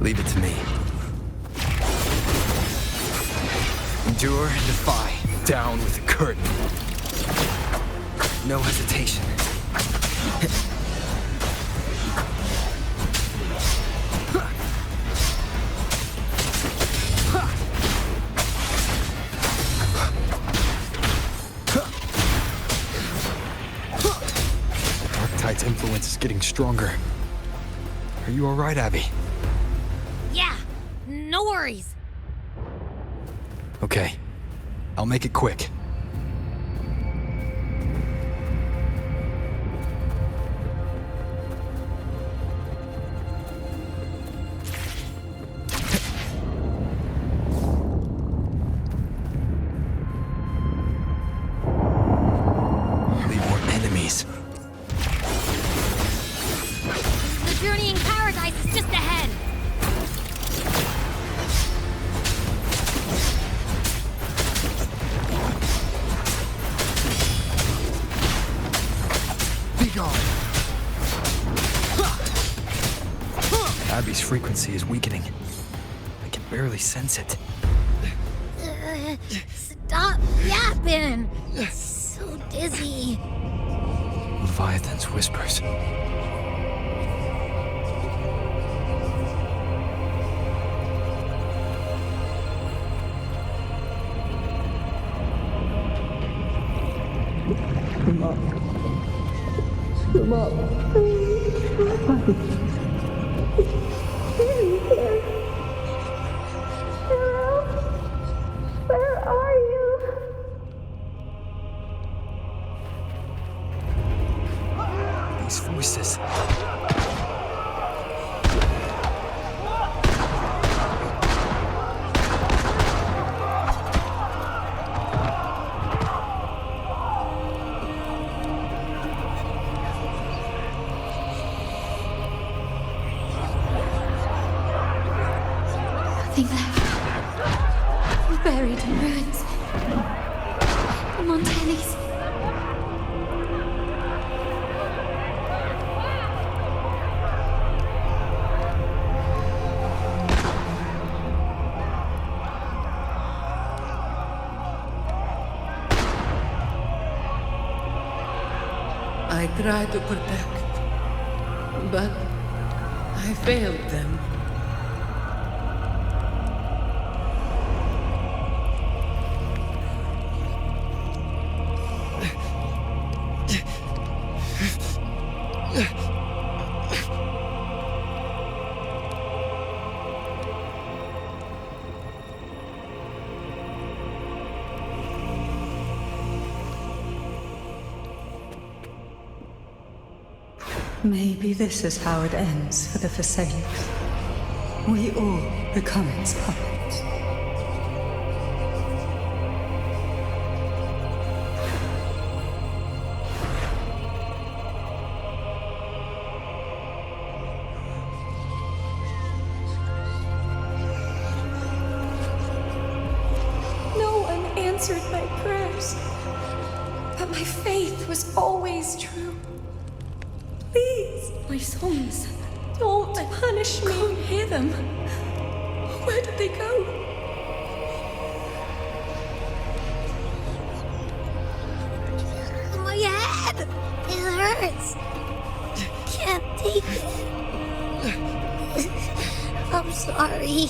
Leave it to me. Endure and defy. Down with the curtain. No hesitation. Darktide's influence is getting stronger. Are you all right, Abby? Yeah, no worries. Okay. I'll make it quick. Need more enemies. The journey in paradise is just ahead. Be gone! Abby's frequency is weakening. I can barely sense it. Stop yapping. So dizzy. Leviathan's whispers. Come up. Where are you? These voices. Nothing left. We're buried in ruins. The Montellis. I tried to protect, but I failed them. Maybe this is how it ends for the Phasaelus. We all become its puppets. No one answered my prayers. But my faith was always true. Please, my sons, don't punish me. Can't hear them. Where did they go? My head! It hurts. Can't take it. I'm sorry.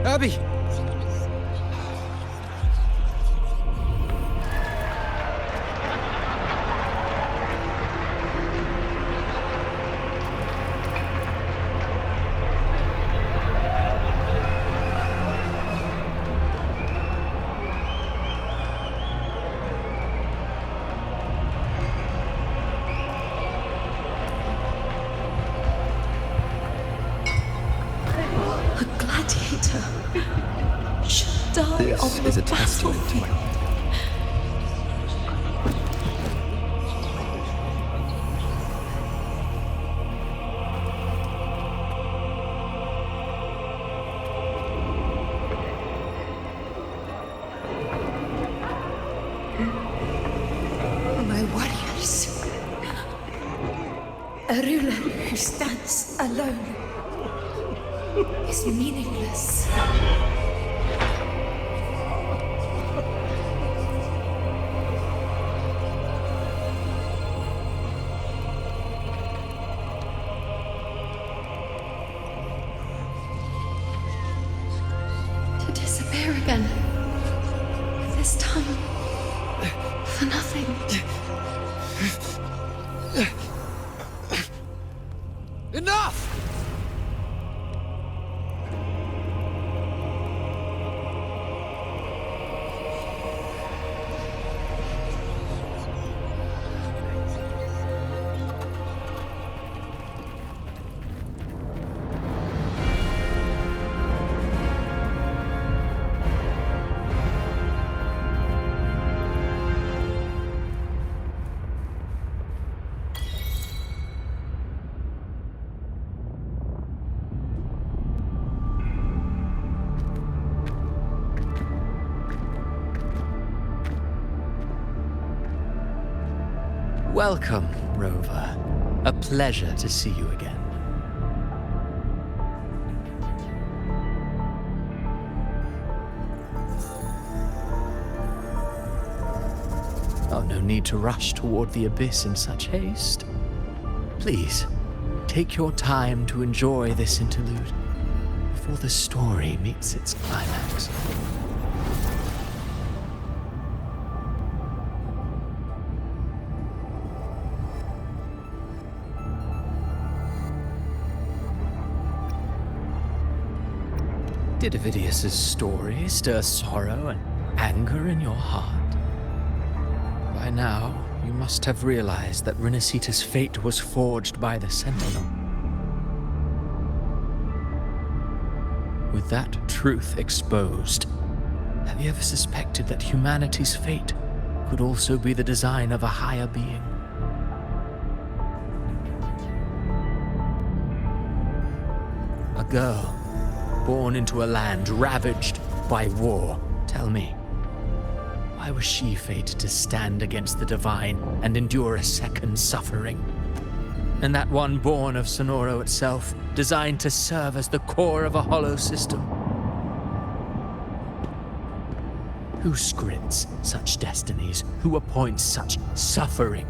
Abby! A gladiator should die This on the is a testament to my... battlefield. My warriors. Arula who stands alone is meaningless. To disappear again. This time, for nothing. Enough! Welcome, Rover. A pleasure to see you again. Oh, no need to rush toward the abyss in such haste. Please, take your time to enjoy this interlude before the story meets its climax. Did Avidius's story stir sorrow and anger in your heart? By now, you must have realized that Renacita's fate was forged by the Sentinel. With that truth exposed, have you ever suspected that humanity's fate could also be the design of a higher being? A girl born into a land ravaged by war. Tell me, why was she fated to stand against the divine and endure a second suffering? And that one born of Sonoro itself, designed to serve as the core of a hollow system? Who scripts such destinies? Who appoints such suffering?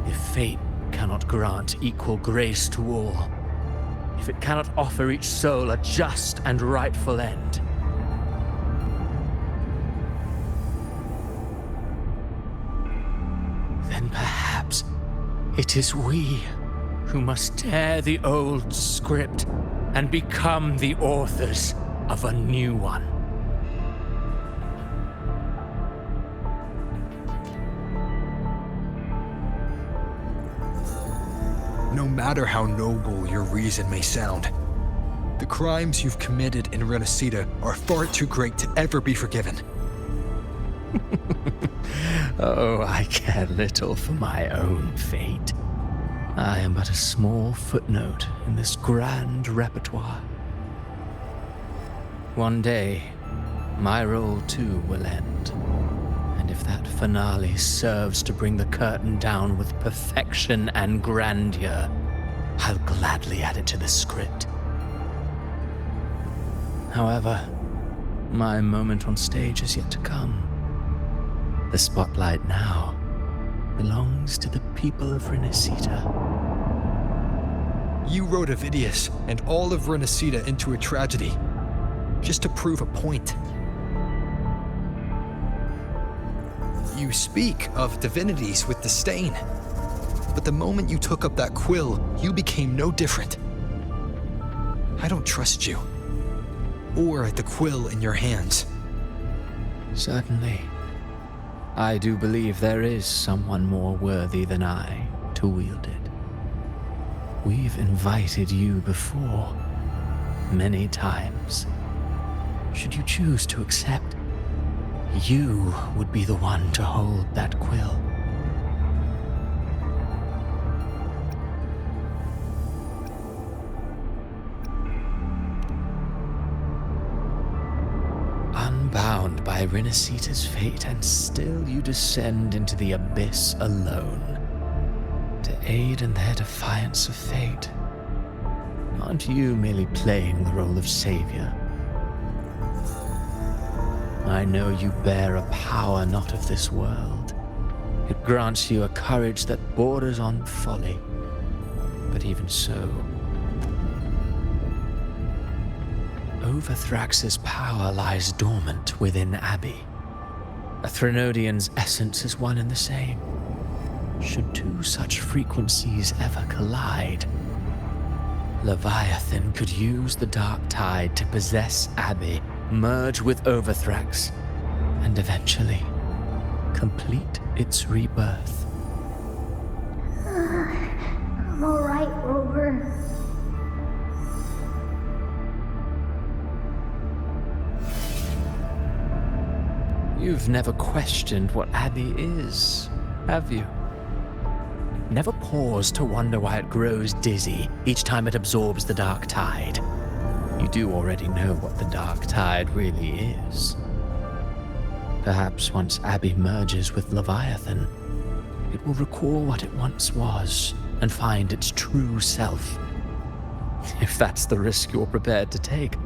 If fate cannot grant equal grace to all, if it cannot offer each soul a just and rightful end, then perhaps it is we who must tear the old script and become the authors of a new one. No matter how noble your reason may sound, the crimes you've committed in Renacita are far too great to ever be forgiven. Oh, I care little for my own fate. I am but a small footnote in this grand repertoire. One day, my role too will end. And if that finale serves to bring the curtain down with perfection and grandeur, I'll gladly add it to the script. However, my moment on stage is yet to come. The spotlight now belongs to the people of Renacita. You wrote Avidius and all of Renacita into a tragedy, just to prove a point. You speak of divinities with disdain, but the moment you took up that quill, you became no different. I don't trust you, or the quill in your hands. Certainly. I do believe there is someone more worthy than I to wield it. We've invited you before, many times. Should you choose to accept, you would be the one to hold that quill. Unbound by Renacita's fate, and still you descend into the abyss alone. to aid in their defiance of fate. Aren't you merely playing the role of savior? I know you bear a power not of this world. It grants you a courage that borders on folly. But even so, Overthrax's power lies dormant within Abby. A Threnodian's essence is one and the same. Should two such frequencies ever collide, Leviathan could use the dark tide to possess Abby, merge with Overthrax, and eventually complete its rebirth. I'm alright, Rover. You've never questioned what Abby is, have you? Never paused to wonder why it grows dizzy each time it absorbs the dark tide. You do already know what the dark tide really is. Perhaps once Abby merges with Leviathan, it will recall what it once was and find its true self. If that's the risk you're prepared to take,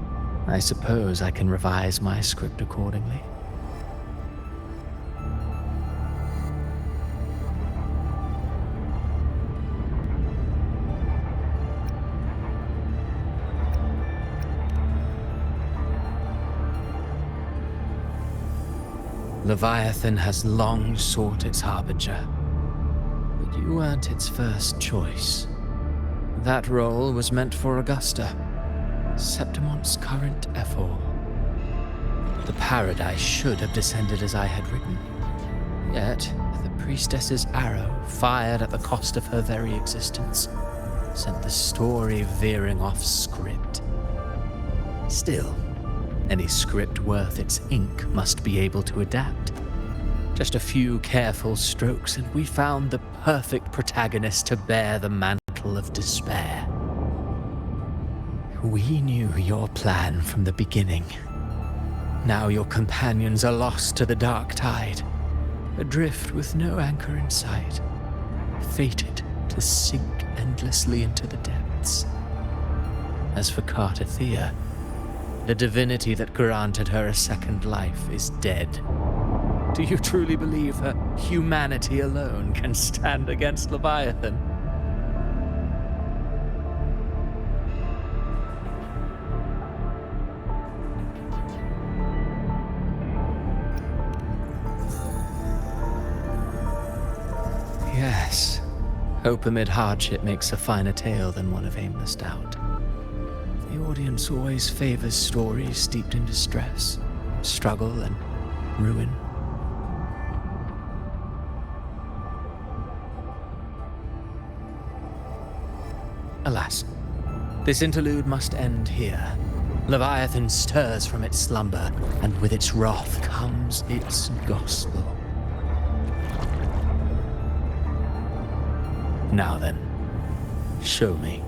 I suppose I can revise my script accordingly. Leviathan has long sought its harbinger, but you weren't its first choice. That role was meant for Augusta, Septimon's current Ephor. The paradise should have descended as I had written, yet the priestess's arrow, fired at the cost of her very existence, sent the story veering off script. Still, any script worth its ink must be able to adapt. Just a few careful strokes and we found the perfect protagonist to bear the mantle of despair. We knew your plan from the beginning. Now your companions are lost to the dark tide, adrift with no anchor in sight, fated to sink endlessly into the depths. As for Cartathea, the divinity that granted her a second life is dead. Do you truly believe her humanity alone can stand against Leviathan? Yes, hope amid hardship makes a finer tale than one of aimless doubt. The audience always favors stories steeped in distress, struggle, and ruin. Alas, this interlude must end here. Leviathan stirs from its slumber, and with its wrath comes its gospel. Now then, show me.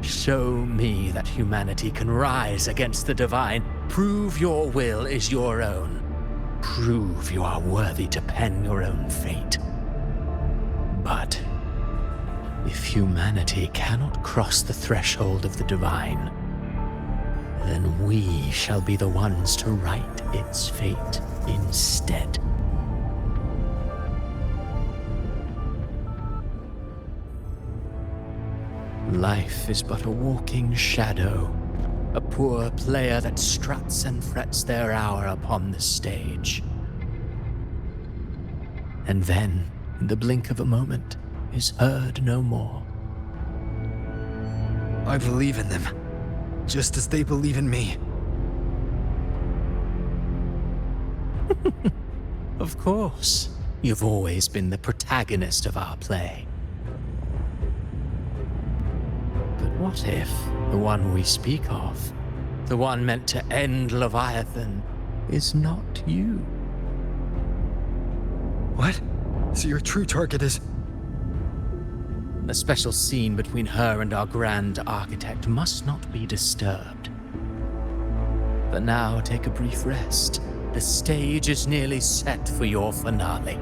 Show me that humanity can rise against the divine. Prove your will is your own. Prove you are worthy to pen your own fate. But if humanity cannot cross the threshold of the divine, then we shall be the ones to write its fate instead. Life is but a walking shadow, a poor player that struts and frets their hour upon the stage. And then, in the blink of a moment, is heard no more. I believe in them, just as they believe in me. Of course, you've always been the protagonist of our play. But what if the one we speak of, the one meant to end Leviathan, is not you? What? So your true target is... The special scene between her and our grand architect must not be disturbed. But now take a brief rest. The stage is nearly set for your finale.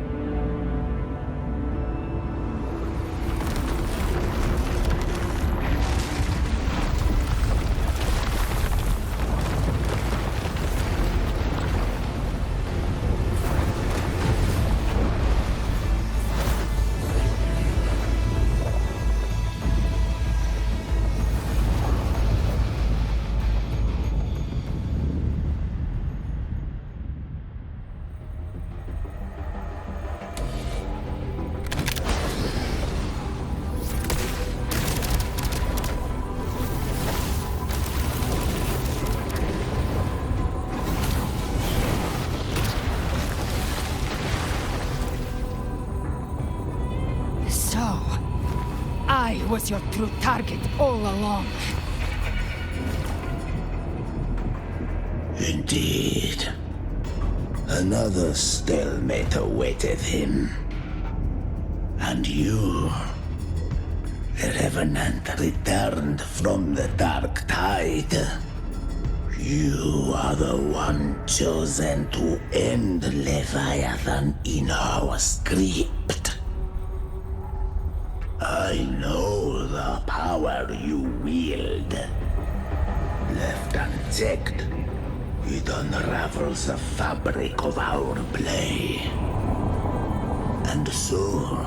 was your true target all along. Indeed. Another stalemate awaited him. And you, the Revenant returned from the Dark Tide. You are the one chosen to end Leviathan in our script. I know the power you wield. Left unchecked, it unravels the fabric of our play. And so,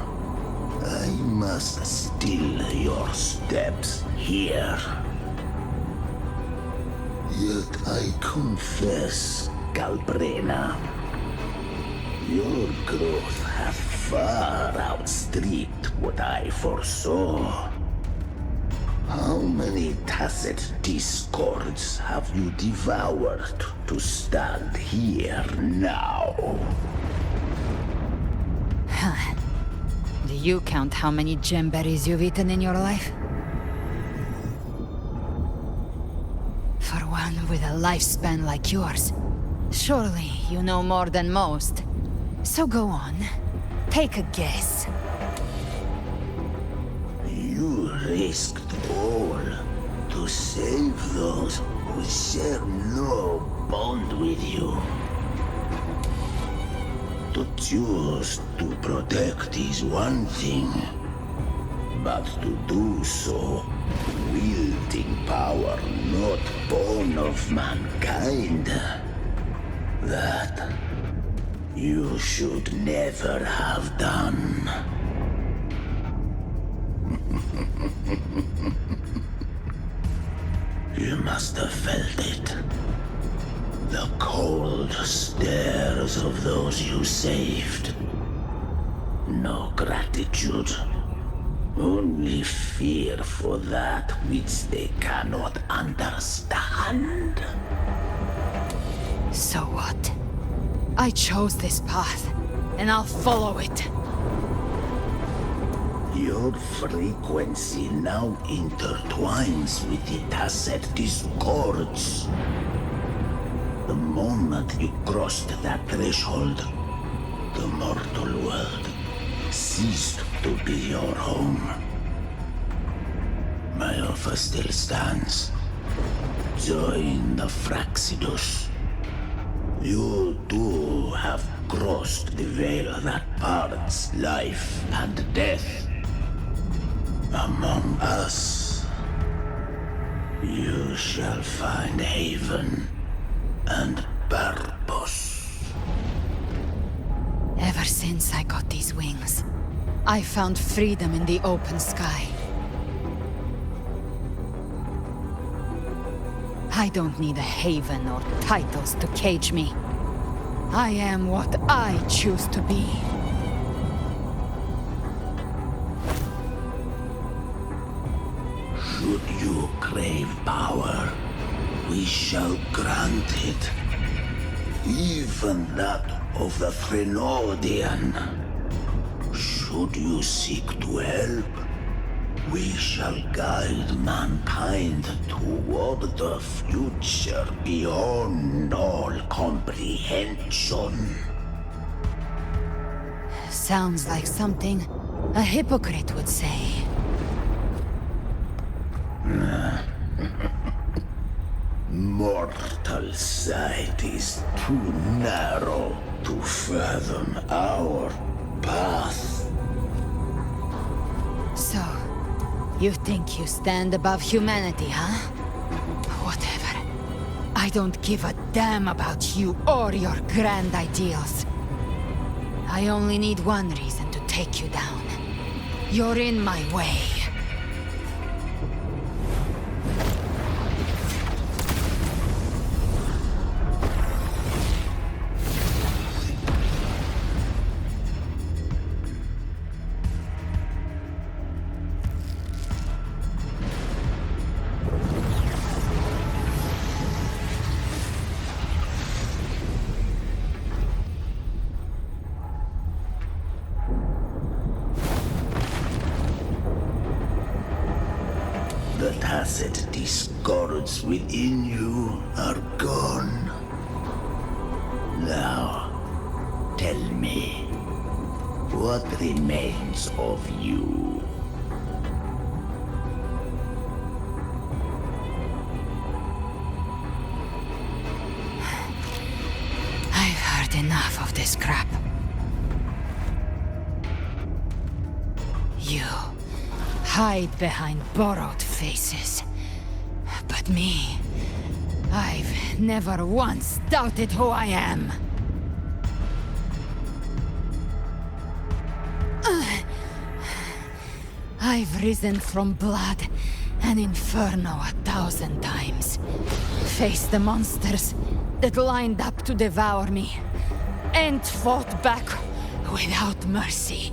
I must still your steps here. Yet I confess, Galbrena, your growth hath far outstripped what I foresaw. How many tacit discords have you devoured to stand here now? Huh. Do you count how many gemberries you've eaten in your life? For one with a lifespan like yours, surely you know more than most. So go on, take a guess. You risked all to save those who share no bond with you. To choose to protect is one thing, but to do so wielding power not born of mankind, that you should never have done. You must have felt it. The cold stares of those you saved. No gratitude. Only fear for that which they cannot understand. So what? I chose this path, and I'll follow it. Your frequency now intertwines with the tacit discords. The moment you crossed that threshold, the mortal world ceased to be your home. My offer still stands. Join the Fraxidus. You too have crossed the veil that parts life and death. Among us, you shall find haven and purpose. Ever since I got these wings, I found freedom in the open sky. I don't need a haven or titles to cage me. I am what I choose to be. Should you crave power, we shall grant it. Even that of the Threnodian. Should you seek to help, we shall guide mankind toward the future beyond all comprehension. Sounds like something a hypocrite would say. Mortal sight is too narrow to fathom our path. So, you think you stand above humanity, huh? Whatever. I don't give a damn about you or your grand ideals. I only need one reason to take you down. You're in my way. gods within you are gone. Now, tell me, what remains of you? I've heard enough of this crap. You hide behind borrowed faces. But me, I've never once doubted who I am. I've risen from blood and inferno 1,000 times. Faced the monsters that lined up to devour me, and fought back without mercy.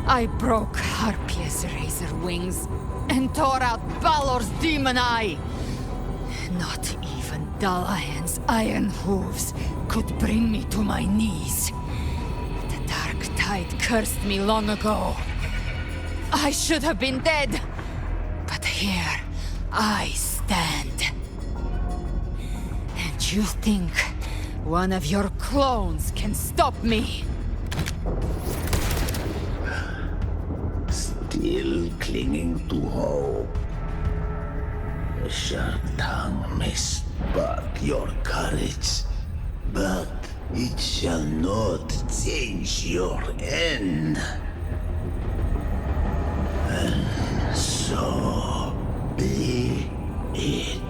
I broke Harpia's razor wings and tore out Balor's demon eye. Not even Dalahan's iron hooves could bring me to my knees. The dark tide cursed me long ago. I should have been dead, but here I stand. And you think one of your clones can stop me? Still clinging to hope. A sharp tongue may spark your courage, but it shall not change your end. And so be it.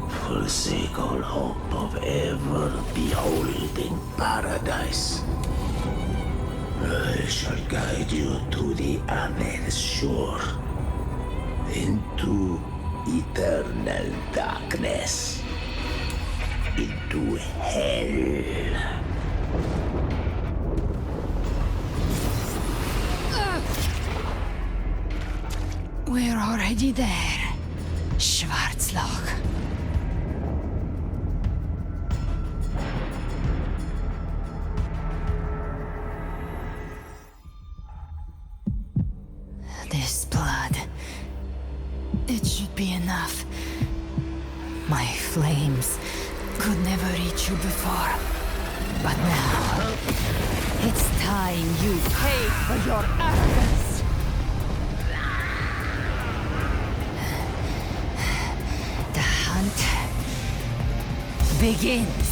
Forsake all hope of ever beholding paradise. I shall guide you to the other shore, into eternal darkness, into hell. We're already there, Schwarzloch. This blood, it should be enough. My flames could never reach you before, but now it's time you pay for your arrogance. The hunt begins.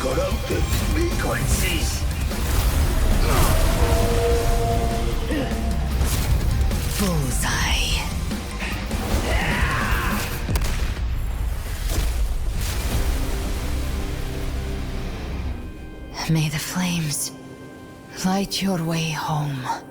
Corrupted frequencies. Bullseye. May the flames light your way home.